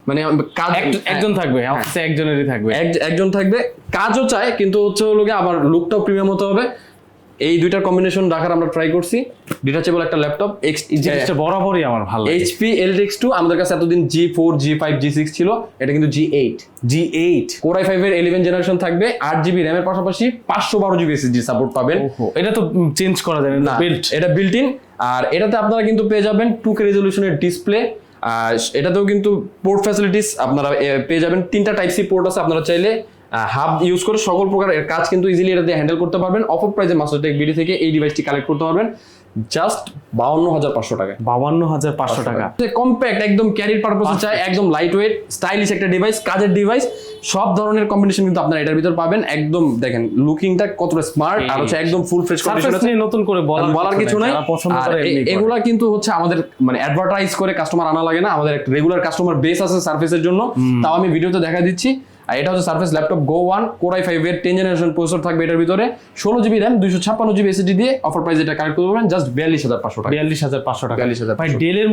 মানে কাজ একজন থাকবে, অফিসে একজনেরই থাকবে, একজন থাকবে, কাজও চায় কিন্তু হচ্ছে হলো গিয়ে আবার লুকটাও প্রিমিয়াম হতে হবে। এই দুইটার কম্বিনেশন রাখার আমরা ট্রাই করছি। ডিটাচেবল একটা ল্যাপটপ, জিনিসটা বরাবরই আমার ভালো লাগে। HP LTX 2, আমাদের কাছে এতদিন G4 G5 G6 ছিল, এটা কিন্তু G8 Core i5 এর 11 জেনারেশন থাকবে, 8GB RAM এর পাশাপাশি 512GB SSD সাপোর্ট পাবেন। এটা তো চেঞ্জ করা যাবে না, এটা বিল্ট ইন। আর এটাতে আপনারা কিন্তু পেয়ে যাবেন 2K রেজলিউশনের ডিসপ্লে, আর এটাতেও কিন্তু পোর্ট ফ্যাসিলিটিস আপনারা পেয়ে যাবেন। 3টা টাইপ সি পোর্ট আছে, আপনারা চাইলে হাব ইউজ করে সকল প্রকার কাজ কিন্তু ইজিলি এটা দিয়ে হ্যান্ডেল করতে পারবেন। অফার প্রাইসে মাস্টারটেক বিডি থেকে এই ডিভাইসটি কালেক্ট করতে পারবেন জাস্ট 52,500 টাকায়। 52,500 টাকা। কম্প্যাক্ট, একদম ক্যারির পারপাসে চাই, একদম লাইট ওয়েট স্টাইলিশ একটা ডিভাইস, কাজের ডিভাইস, সব ধরনের কম্বিনেশন কিন্তু আপনারা এটার ভিতর পাবেন। একদম দেখেন লুকিংটা কতটা স্মার্ট, আর হচ্ছে একদম ফুল ফ্রেশ কন্ডিশন আছে, নতুন করে বলার কিছু নাই। এগুলা কিন্তু হচ্ছে আমাদের মানে অ্যাডভার্টাইজ করে কাস্টমার আনা লাগে না, আমাদের একটা রেগুলার কাস্টমার বেস আছে সার্ফেসের জন্য, তাও আমি ভিডিওতে দেখা দিচ্ছি। আর এটা হচ্ছে surface laptop Go 1 Core i5 এর 10 জেনারেশন প্রসেসর থাকবে এটার ভিতরে, 16GB RAM 256GB SSD দিয়ে অফার প্রাইস এটা কালেক্ট করতে পারবেন জাস্ট 42,500 টাকা। 42,500 টাকা। 42,500 ভাই ডেলের